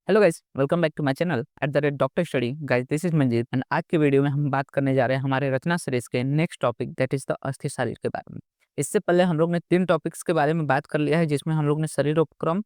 Hello guys, welcome back to my channel @doctor study. Guys, this is Manjeet and आज के video में हम बात करने जा रहे हैं हमारे रचना सीरीज के next topic that is the अस्थि शरीर के बारे में। इससे पहले हम लोग ने 3 टॉपिक्स के बारे में बात कर लिया है, जिसमें हम लोग ने शरीर उपक्रम,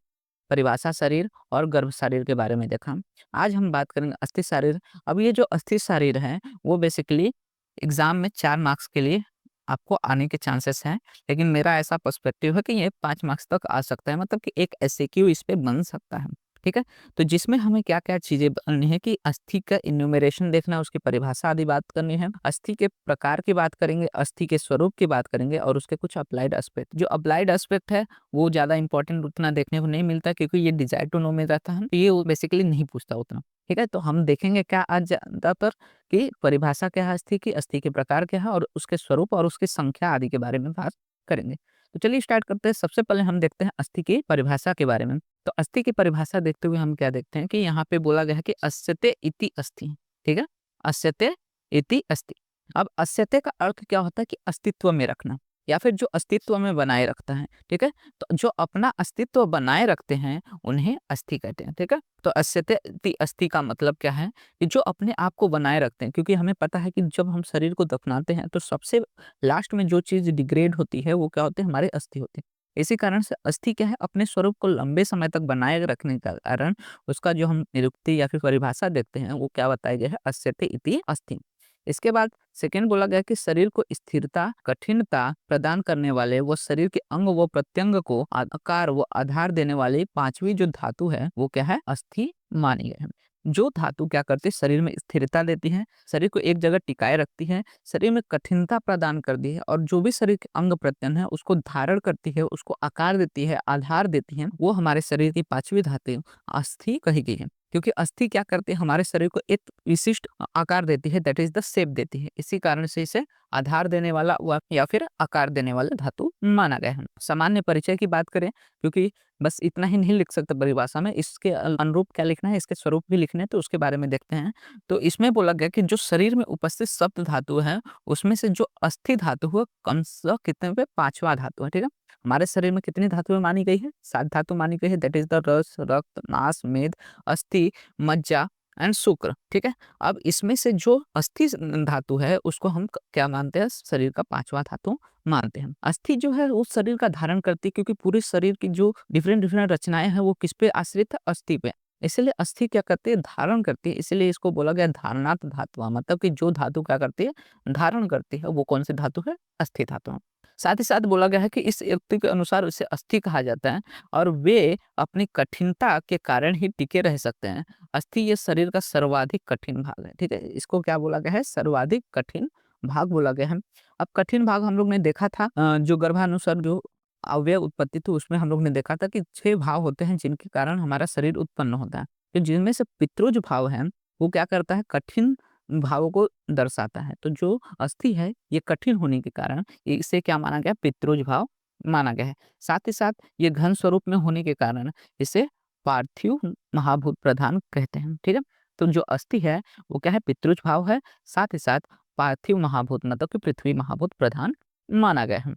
परिभाषा शरीर और गर्भ शरीर के बारे में देखा। आज हम बात करेंगे अस्थि शरीर। अब ये जो अस्थि शरीर है वो बेसिकली एग्जाम में 4 मार्क्स के लिए आपको आने के चांसेस हैं, लेकिन मेरा ऐसा पर्सपेक्टिव है कि ये 5 मार्क्स तक आ सकता है, मतलब कि एक एसएक्यू इस पे बन सकता है। ठीक है, तो जिसमें हमें क्या-क्या चीज़ें बननी है कि अस्थि का इन्यूमरेशन देखना है, उसकी परिभाषा आदि बात करनी है, अस्थि के प्रकार की बात करेंगे, अस्थि के स्वरूप की बात करेंगे और उसके कुछ अप्लाइड एस्पेक्ट। जो अप्लाइड एस्पेक्ट है वो ज़्यादा इंपॉर्टेंट उतना देखने को नहीं मिलता, क्योंकि ये डिज़ायर टू नो में रहता है, तो ये वो बेसिकली नहीं पूछता उतना। ठीक है, तो हम देखेंगे क्या आज ज़्यादातर कि परिभाषा क्या है अस्थि की, अस्थि के प्रकार क्या है और उसके स्वरूप और उसकी संख्या आदि के बारे में बात करेंगे। तो चलिए स्टार्ट करते हैं। सबसे पहले हम देखते हैं अस्थि की परिभाषा के बारे में। तो अस्थि की परिभाषा देखते हुए हम क्या देखते हैं कि यहाँ पे बोला गया है कि अस्यते इति अस्थि। ठीक है, अस्यते इति अस्थि। अब अस्यते का अर्थ क्या होता है कि अस्तित्व में रखना या फिर जो अस्तित्व में बनाए रखता है। ठीक है, तो जो अपना अस्तित्व बनाए रखते हैं उन्हें अस्थि कहते हैं। ठीक है, तो अस्यते इति अस्थि का मतलब क्या है कि जो अपने आप को बनाए रखते हैं, क्योंकि हमें पता है कि जब हम शरीर को दफनाते हैं तो सबसे लास्ट में जो चीज डिग्रेड होती है वो क्या होते हैं, हमारे अस्थि होते हैं। इसी कारण से अस्थि क्या है, अपने स्वरूप को लंबे समय तक बनाए रखने का कारण उसका जो हम निरुक्ति या फिर परिभाषा देखते हैं वो क्या बताया गया है, अस्यते इति अस्थि। इसके बाद सेकेंड बोला गया कि शरीर को स्थिरता कठिनता प्रदान करने वाले वो शरीर के अंग व प्रत्यंग को आकार व आधार देने वाली पांचवी जो धातु है वो क्या है, अस्थि मानी गई है। जो धातु क्या करती है, शरीर में स्थिरता देती है, शरीर को एक जगह टिकाए रखती है, शरीर में कठिनता प्रदान करती है और जो भी शरीर के अंग प्रत्यंग है उसको धारण करती है, उसको आकार देती है, आधार देती है, वो हमारे शरीर की पांचवी धातु अस्थि कही गई है। क्योंकि अस्थि क्या करती है, हमारे शरीर को एक विशिष्ट आकार देती है, दैट इज द शेप देती है। इसी कारण से इसे आधार देने वाला या फिर आकार देने वाला धातु माना गया है। सामान्य परिचय की बात करें, क्योंकि बस इतना ही नहीं लिख सकते परिभाषा में, इसके अनुरूप क्या लिखना है, इसके स्वरूप भी लिखने हैं, तो उसके बारे में देखते हैं। तो इसमें बोला गया कि जो शरीर में उपस्थित सप्त धातु है उसमें से जो अस्थि धातु है कम से कितने पे, पांचवा धातु है। ठीक है, हमारे शरीर में कितनी धातुएं मानी गई है, 7 धातु मानी गई है, दैट इज द रस, रक्त, नास, मेद, अस्थि, मज्जा एंड शुक्र। ठीक है, अब इसमें से जो अस्थि धातु है उसको हम क्या मानते हैं, शरीर का पांचवा धातु मानते हैं। अस्थि जो है वो शरीर का धारण करती है, क्योंकि पूरे शरीर की जो डिफरेंट डिफरेंट रचनाएं हैं वो किस पे आश्रित है, अस्थि पे। इसलिए अस्थि क्या करती है, धारण करती है, इसलिए इसको बोला गया धारणात् धातु, मतलब कि जो धातु क्या करती है, धारण करती है, वो कौन सी धातु है, अस्थि धातु। साथ ही साथ बोला गया है कि इस युक्ति के अनुसार उसे अस्थि कहा जाता है और वे अपनी कठिनता के कारण ही टिके रह सकते हैं। अस्थि ये शरीर का सर्वाधिक कठिन भाग है। ठीक है, इसको क्या बोला गया है, सर्वाधिक कठिन भाग बोला गया है। अब कठिन भाग हम लोग ने देखा था, जो गर्भानुसार जो अवयव उत्पत्ति थी उसमें हम लोग ने देखा था कि 6 भाव होते हैं जिनके कारण हमारा शरीर उत्पन्न होता है। तो जिनमें से पितृज भाव है वो क्या करता है, कठिन भावों को दर्शाता है। तो जो अस्थि है ये कठिन होने के कारण इसे क्या माना गया, पितृज भाव माना गया है। साथ ही साथ ये घन स्वरूप में होने के कारण इसे पार्थिव महाभूत प्रधान कहते हैं। ठीक है, तो जो अस्थि है वो क्या है, पितृज भाव है, साथ ही साथ पार्थिव महाभूत मतलब कि पृथ्वी महाभूत प्रधान माना गया है।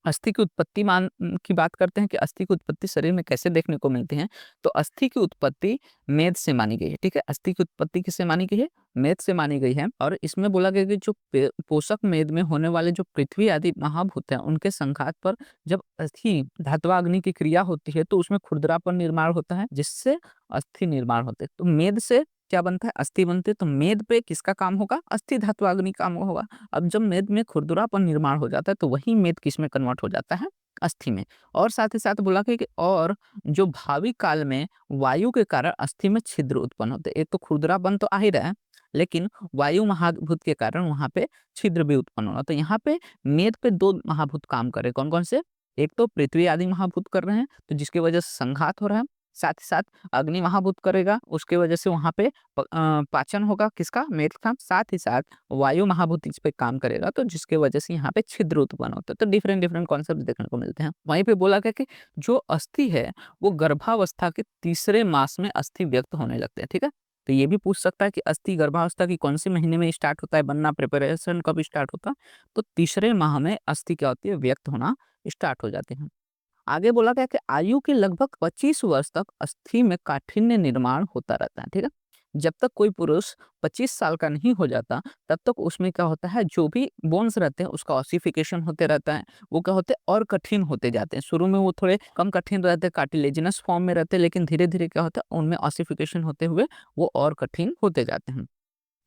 अस्थि की उत्पत्ति की बात करते हैं कि अस्थि की उत्पत्ति शरीर में कैसे देखने को मिलती है। तो अस्थि की उत्पत्ति मेद से मानी गई है। ठीक है, अस्थि की उत्पत्ति किससे मानी गई है, मेद से मानी गई है। और इसमें बोला गया कि जो पोषक मेद में होने वाले जो पृथ्वी आदि महाभूत हैं उनके संघात पर जब अस्थि धात्वाग्नि की क्रिया होती है तो उसमें खुरदरापन निर्माण होता है, जिससे अस्थि निर्माण होते हैं। तो मेद से क्या बनता है, अस्थि बनते हैं। तो मेद पे किसका काम होगा, अस्थि धात्वाग्नि काम होगा। अब जब मेद में खुरदरापन निर्माण हो जाता है तो वही मेद किस में कन्वर्ट हो जाता है, अस्थि में। और साथ ही साथ बोला कि और जो भावी काल में वायु के कारण अस्थि में छिद्र उत्पन्न होते हैं। एक तो खुरदरापन तो आ ही रहा है, लेकिन वायु महाभूत के कारण वहां पे छिद्र भी उत्पन्न होगा। तो यहाँ पे मेद पे 2 महाभूत काम कर रहे हैं, कौन कौन से, एक तो पृथ्वी आदि महाभूत कर रहे हैं तो जिसकी वजह से संघात हो रहा है, साथ ही साथ अग्नि महाभूत करेगा, उसके वजह से वहां पे पाचन होगा किसका, मेद का, साथ ही साथ वायु महाभूत इस पे काम करेगा तो जिसके वजह से यहाँ पे छिद्र उत्पन्न होता है। तो डिफरेंट डिफरेंट कॉन्सेप्ट देखने को मिलते हैं। वहीं पे बोला गया कि जो अस्थि है वो गर्भावस्था के तीसरे मास में अस्थि व्यक्त होने लगते हैं। ठीक है, तो ये भी पूछ सकता है कि अस्थि गर्भावस्था की कौन सी महीने में स्टार्ट होता है बनना, प्रिपरेशन कब स्टार्ट होता है, तो तीसरे माह में अस्थि क्या होती है, व्यक्त होना स्टार्ट हो जाते हैं। आगे बोला गया कि आयु के लगभग 25 वर्ष तक अस्थि में काठिन्य निर्माण होता रहता है, ठीक है। जब तक कोई पुरुष 25 साल का नहीं हो जाता, तब तक उसमें क्या होता है, जो भी बोन्स रहते हैं उसका ऑसिफिकेशन होते रहता है। वो क्या होते हैं, और कठिन होते जाते हैं। शुरू में वो थोड़े कम कठिन रहते हैं, कार्टिलेजिनस फॉर्म में रहते हैं, लेकिन धीरे-धीरे क्या होता है, उनमें ऑसिफिकेशन होते हुए वो और कठिन होते जाते हैं।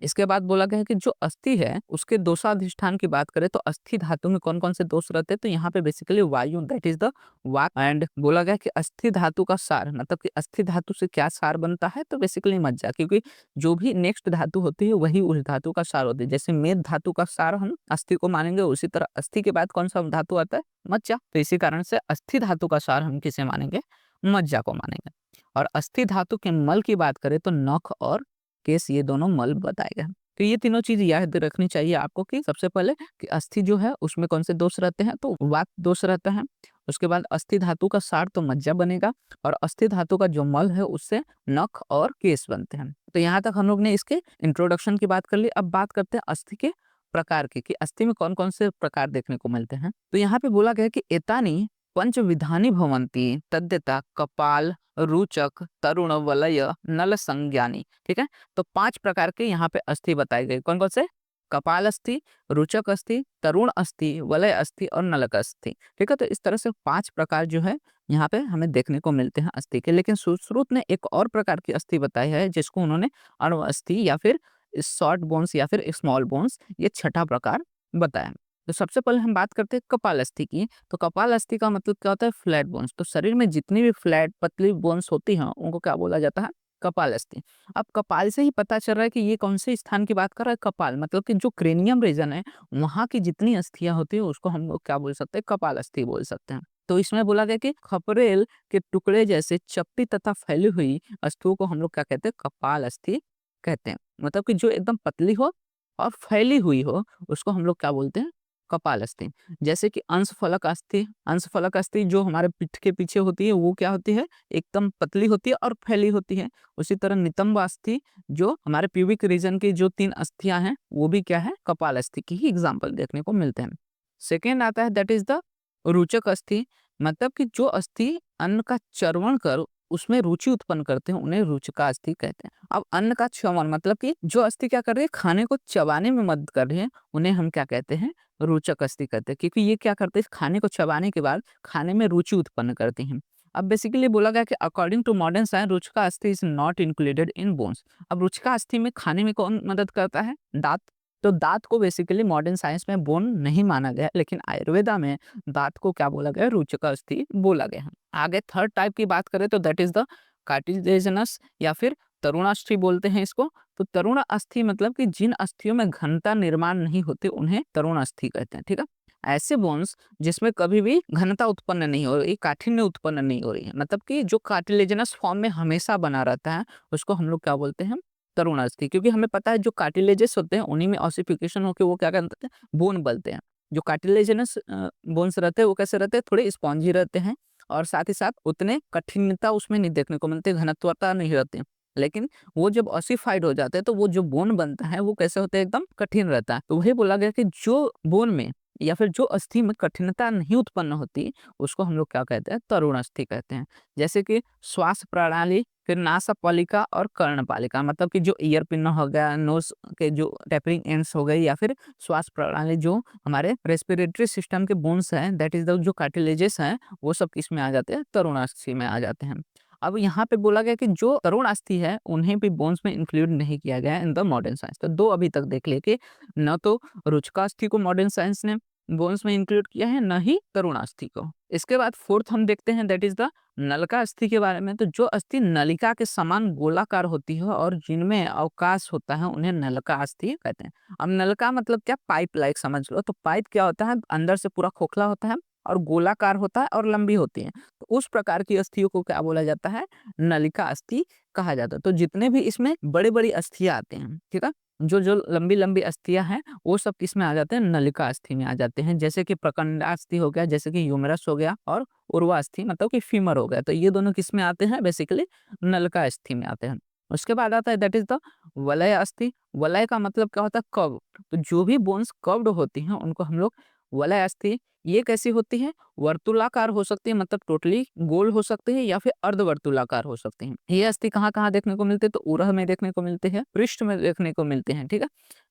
इसके बाद बोला गया है कि जो अस्थि है उसके दोषाधिष्ठान की बात करें तो अस्थि धातु में कौन-कौन से दोष रहते हैं, तो यहाँ पे बेसिकली वायु दैट इज़ द वात, एंड बोला गया कि अस्थि धातु का सार, मतलब कि अस्थि धातु से क्या सार बनता है, तो बेसिकली मज्जा, क्योंकि जो भी नेक्स्ट धातु होती है वही उस धातु का सार होती है। जैसे मेद धातु का सार हम अस्थि को मानेंगे, उसी तरह अस्थि के बाद कौन-सा धातु आता है, मज्जा। तो इसी कारण से अस्थि धातु का सार हम किसे मानेंगे, मज्जा को मानेंगे। और अस्थि धातु के मल की बात करें तो नख और केस, ये दोनों मल बताए गए हैं। तो ये तीनों चीज़ याद रखनी चाहिए आपको कि सबसे पहले कि अस्थि जो है उसमें कौन से दोष रहते हैं, तो वात दोष रहता है। उसके बाद अस्थि धातु का सार तो मज्जा बनेगा, और अस्थि धातु का जो मल है उससे नख और केस बनते हैं। तो यहाँ तक हम लोग ने इसके इंट्रोडक्शन की बात कर ली। अब बात करते हैं अस्थि के प्रकार की, कि अस्थि में कौन-कौन से प्रकार देखने को मिलते हैं। तो यहाँ पे बोला गया है कि एतानि पंचविधानि भवन्ति तद्यथा कपाल, रुचक, तरुण, वलय, नल संज्ञानी, ठीक है। तो 5 प्रकार के यहाँ पे अस्थि बताए गए। कौन-कौन से? कपाल अस्थि, रुचक अस्थि, तरुण अस्थि, वलय अस्थि और नलक अस्थि, ठीक है। तो इस तरह से 5 प्रकार जो है यहाँ पे हमें देखने को मिलते हैं अस्थि के। लेकिन सुश्रुत ने एक और प्रकार की अस्थि बताई है, जिसको उन्होंने अणु अस्थि या फिर शॉर्ट बोन्स या फिर स्मॉल बोन्स, ये छठा प्रकार बताया। तो सबसे पहले हम बात करते हैं कपाल अस्थि की। तो कपाल अस्थि का मतलब क्या होता है, फ्लैट बोन्स। तो शरीर में जितनी भी फ्लैट पतली बोन्स होती हैं उनको क्या बोला जाता है, कपाल अस्थि। अब कपाल से ही पता चल रहा है कि ये कौन से स्थान की बात कर रहा है, कपाल, मतलब कि जो क्रेनियम रीजन है वहां की जितनी अस्थियां होती है उसको हम लोग क्या बोल सकते हैं, कपाल अस्थि बोल सकते हैं। तो इसमें बोला गया कि खपरेल के टुकड़े जैसे चपटी तथा फैली हुई अस्थियों को हम लोग क्या कहते हैं, कपाल अस्थि कहते हैं। मतलब कि जो एकदम पतली हो और फैली हुई हो उसको हम लोग क्या बोलते हैं, कपाल अस्थि। जैसे कि अंशफलक अस्थि, अंशफलक अस्थि जो हमारे पीठ के पीछे होती है वो क्या होती है, एकदम पतली होती है और फैली होती है। उसी तरह नितंब अस्थि जो हमारे प्यूबिक रीजन की जो 3 अस्थियां हैं वो भी क्या है, कपाल अस्थि की ही एग्जाम्पल देखने को मिलते हैं। सेकेंड आता है दैट इज द रुचक अस्थि, मतलब कि जो अस्थि अन्न का चर्वण कर उसमें रुचि उत्पन्न करते हैं उन्हें रुचिका अस्थि कहते हैं। अब अन्न का च्यवन मतलब कि जो अस्थि क्या कर रही है, खाने को चबाने में मदद कर रही है, उन्हें हम क्या कहते हैं, रोचक अस्थि कहते हैं। क्योंकि ये क्या करते हैं, खाने को चबाने के बाद खाने में रुचि उत्पन्न करती हैं। अब बेसिकली बोला गया कि अकॉर्डिंग टू मॉडर्न साइंस रुचिका अस्थि is not included in bones. अब रुचिका अस्थि में खाने में कौन मदद करता है, दांत। तो दांत को बेसिकली मॉडर्न साइंस में बोन नहीं माना गया है, लेकिन आयुर्वेदा में दांत को क्या बोला गया है, रुचिका अस्थि बोला गया है। आगे थर्ड टाइप की बात करें तो दैट इज द कार्टिलेजिनस या फिर तरुणास्थि बोलते हैं इसको। तो तरुण अस्थि मतलब कि जिन अस्थियों में घनता निर्माण नहीं होते उन्हें तरुण अस्थि कहते हैं, ठीक है। ऐसे बोन्स जिसमें कभी भी घनता उत्पन्न नहीं हो रही, काठिन्य उत्पन्न नहीं हो रही है, मतलब कि जो कार्टिलेजिनस फॉर्म में हमेशा बना रहता है उसको हम लोग क्या बोलते हैं, तरुण अस्थि। क्योंकि हमें पता है जो कार्टिलेजेस होते हैं उन्हीं में ऑसिफिकेशन होकर वो क्या करते हैं, बोन बनते हैं। जो कार्टिलेजिनस बोन्स रहते हैं वो कैसे रहते हैं, थोड़े स्पॉन्जी रहते हैं, और साथ ही साथ उतने कठिनता उसमें नहीं देखने को मिलती, घनत्वता नहीं रहती। लेकिन वो जब ऑसिफाइड हो जाते हैं तो वो जो बोन बनता है वो कैसे होता है, एकदम कठिन रहता है। तो वही बोला गया कि जो बोन में या फिर जो अस्थि में कठिनता नहीं उत्पन्न होती उसको हम लोग क्या कहते हैं, तरुण अस्थि कहते हैं। जैसे कि श्वास प्रणाली, फिर नासापालिका और कर्णपालिका, मतलब कि जो ईयर पिन हो गया, नोज के जो टेपरिंग एंड्स हो गई, या फिर श्वास प्रणाली जो हमारे रेस्पिरेटरी सिस्टम के बोन्स हैं दैट इज द जो कार्टिलेजेस हैं वो सब किस में आ जाते हैं, तरुण अस्थि में आ जाते हैं। अब यहाँ पे बोला गया कि जो तरुण अस्थि है उन्हें भी बोन्स में इंक्लूड नहीं किया गया है इन द मॉडर्न साइंस। तो 2 अभी तक देख लिए कि न तो रुचिका अस्थि को मॉडर्न साइंस ने बोन्स में इंक्लूड किया है, न ही तरुण अस्थि को। इसके बाद फोर्थ हम देखते हैं दैट इज द नलिका अस्थि के बारे में। तो जो अस्थि नलिका के समान गोलाकार होती है और जिनमें अवकाश होता है उन्हें नलिका अस्थि कहते हैं। अब नलिका मतलब क्या, पाइप लाइक समझ लो। तो पाइप क्या होता है, अंदर से पूरा खोखला होता है और गोलाकार होता है और लंबी होती है। तो उस प्रकार की अस्थियों को क्या बोला जाता है, नलिका अस्थि कहा जाता है। तो जितने भी इसमें बड़ी बड़ी अस्थियां आते हैं, ठीक है, जो जो लंबी लंबी अस्थियां हैं वो सब किस में आ जाते हैं, नलिका अस्थि में आ जाते हैं। जैसे कि प्रकंडास्थि हो गया, जैसे कि ह्यूमरस हो गया, और उर्वास्थि मतलब कि फीमर हो गया। तो ये दोनों किस में आते हैं, बेसिकली नलिका अस्थि में आते हैं। उसके बाद आता है दैट इज द वलय अस्थि। वलय का मतलब क्या होता है, कर्व। तो जो भी बोन्स कर्व्ड होती हैं उनको हम लोग वलय अस्थि ये कैसी होती है? वर्तुलाकार हो सकती है, मतलब टोटली गोल हो सकती है या फिर अर्धवर्तुलाकार हो सकती हैं। ये अस्थि कहाँ-कहाँ देखने को मिलते हैं? तो उरह में देखने को मिलते हैं, पृष्ठ में देखने को मिलते हैं, ठीक है?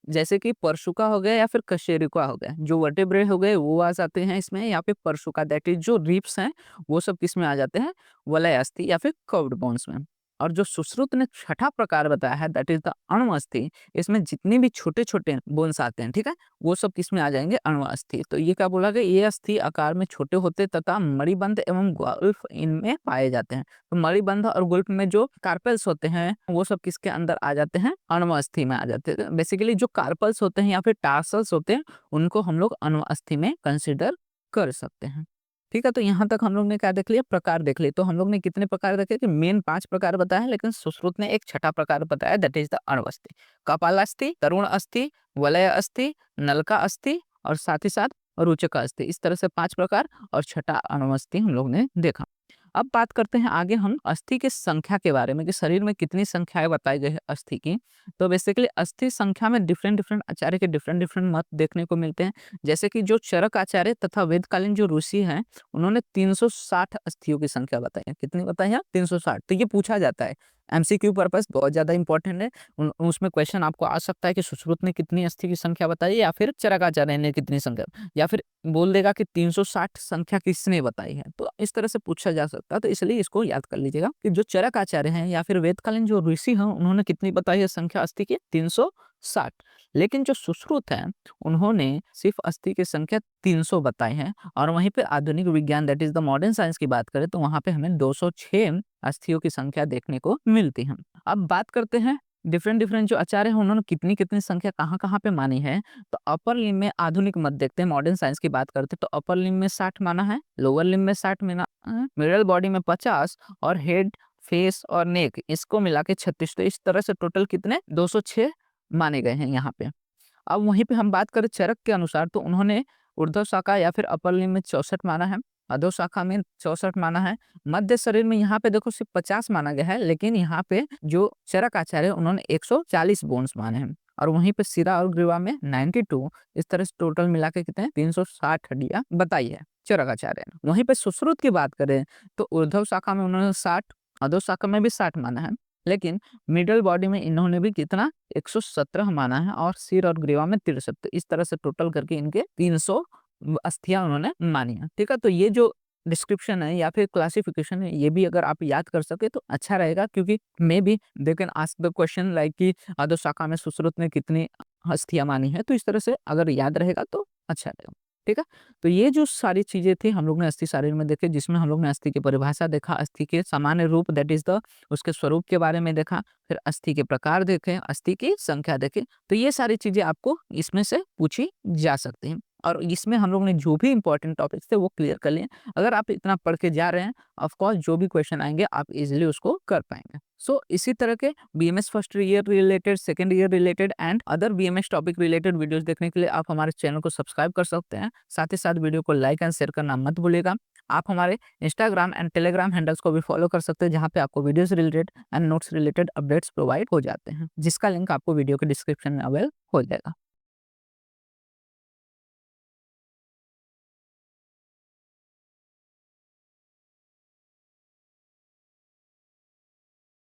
जैसे कि परशुका हो गया या फिर कशेरुका हो गया, जो वर्टेब्रे हो गए वो आ जाते हैं इसमें, या फिर परशुका दैट इज़ जो रिब्स हैं, वो सब किसमें आ जाते हैं? वलय अस्थि या फिर कर्व्ड बोन्स में। और जो सुश्रुत ने छठा प्रकार बताया है दैट इज़ द अण्व अस्थि, इसमें जितने भी छोटे-छोटे बोन्स आते हैं, ठीक है? वो सब किसमें आ जाएँगे? अण्व अस्थि। तो ये क्या बोला गया? ये अस्थि आकार में छोटे होते तथा मणिबंध एवं ग्वाल्फ इनमें पाए जाते हैं। तो मणिबंध और गुल्फ में जो कार्पेल्स होते हैं, वो सब किसके अंदर आ जाते हैं? अण्व अस्थि में आ जाते हैं। बेसिकली जो कार्पल्स होते हैं या फिर टार्सल्स होते हैं, उनको हम लोग अण्व अस्थि में कंसीडर कर सकते हैं। ठीक है, तो यहाँ तक हम लोग ने क्या देख लिया? प्रकार देख लिए। तो हम लोग ने कितने प्रकार देखे? कि मेन 5 प्रकार बताए हैं, लेकिन सुश्रुत ने एक छठा प्रकार बताया दैट इज़ द अण्व अस्थि। कपालास्थि, तरुण अस्थि, वलय अस्थि, नलका अस्थि और साथ ही साथ रुचिका अस्थि। इस तरह से 5 प्रकार और छठा अण्व अस्थि हम लोग ने देखा। अब बात करते हैं आगे हम अस्थि की संख्या के बारे में, कि शरीर में कितनी संख्याएँ बताई गई है अस्थि की। तो बेसिकली अस्थि संख्या में डिफरेंट आचार्य के डिफरेंट मत देखने को मिलते हैं। जैसे कि जो चरक आचार्य तथा वेदकालीन जो ऋषि हैं, उन्होंने 360 अस्थियों की संख्या बताई है। कितनी बताई है? 360। तो ये पूछा जाता है, एमसीक्यू पर्पस बहुत ज़्यादा इंपॉर्टेंट है। उसमें क्वेश्चन आपको आ सकता है कि सुश्रुत ने कितनी अस्थि की संख्या बताई है, या फिर चरक आचार्य ने कितनी संख्या, या फिर बोल देगा कि 360 संख्या किसने बताई है। तो इस तरह से पूछा जा सकता है, तो इसलिए इसको याद कर लीजिएगा कि जो चरक आचार्य हैं या फिर वेदकालीन जो ऋषि हैं, उन्होंने कितनी बताई है संख्या अस्थि की? 360। लेकिन जो सुश्रुत हैं, उन्होंने सिर्फ अस्थि की संख्या 300 बताई है। और वहीं पे आधुनिक विज्ञान that is the modern science की बात करें, तो वहाँ पे हमें 206 अस्थियों की संख्या देखने को मिलती है। अब बात करते हैं डिफरेंट जो आचार्य हैं, उन्होंने कितनी संख्या कहाँ-कहाँ पे मानी है। तो अपर लिम्ब में आधुनिक मत देखते हैं, मॉडर्न साइंस की बात करते हैं, तो अपर लिम्ब में 60 माना है, लोअर लिम्ब में 60 मिडल बॉडी में 50 और हेड, फेस और नेक इसको मिला के 36। तो इस तरह से टोटल कितने? 206 माने गए हैं यहाँ पे। अब वहीं पे हम बात करें चरक के अनुसार, तो उन्होंने ऊर्ध्व शाखा या फिर अपर लिम्ब में 64 माना है, अधो शाखा में 64 माना है, मध्य शरीर में यहाँ पे देखो सिर्फ 50 माना गया है, लेकिन यहाँ पे जो चरक आचार्य है उन्होंने 140 बोन्स माने हैं। और वहीं पे सिरा और ग्रीवा में 92। इस तरह से टोटल मिला के कितने? 360 हड्डियां बताई है चरक आचार्य ने। वहीं पे सुश्रुत की बात करें, तो ऊर्ध्व शाखा में उन्होंने 60, अधो शाखा में भी 60 माना है, लेकिन मिडल बॉडी में इन्होंने भी कितना? 117 माना है, और सिर और ग्रीवा में 63। तो इस तरह से टोटल करके इनके 300 अस्थियां उन्होंने मानी है। ठीक है, तो ये जो डिस्क्रिप्शन है या फिर क्लासिफिकेशन है, ये भी अगर आप याद कर सके तो अच्छा रहेगा, क्योंकि may be they can ask the question like कि अधो शाखा में सुश्रुत ने कितनी अस्थियां मानी है। तो इस तरह से अगर याद रहेगा तो अच्छा रहेगा। ठीक है, तो ये जो सारी चीजें थी हम लोग ने अस्थि शारीर में देखे, जिसमें हम लोग ने अस्थि की परिभाषा देखा, अस्थि के सामान्य रूप दैट इज द उसके स्वरूप के बारे में देखा, फिर अस्थि के प्रकार देखे, अस्थि की संख्या देखे। तो ये सारी चीजें आपको इसमें से पूछी जा सकती हैं, और इसमें हम लोग ने जो भी इंपॉर्टेंट टॉपिक्स थे वो क्लियर कर लिए। अगर आप इतना पढ़ के जा रहे हैं, ऑफ कोर्स जो भी क्वेश्चन आएंगे आप इजीली उसको कर पाएंगे। सो इसी तरह के BMS first year related, second year related and other BMS topic related videos देखने के लिए आप हमारे चैनल को सब्सक्राइब कर सकते हैं। साथ ही साथ वीडियो को लाइक एंड शेयर करना मत भूलिएगा। आप हमारे इंस्टाग्राम एंड टेलीग्राम हैंडल्स को भी फॉलो कर सकते हैं, जहाँ पे आपको videos related and notes related updates provide हो जाते हैं, जिसका लिंक आपको वीडियो के डिस्क्रिप्शन में अवेल हो जाएगा।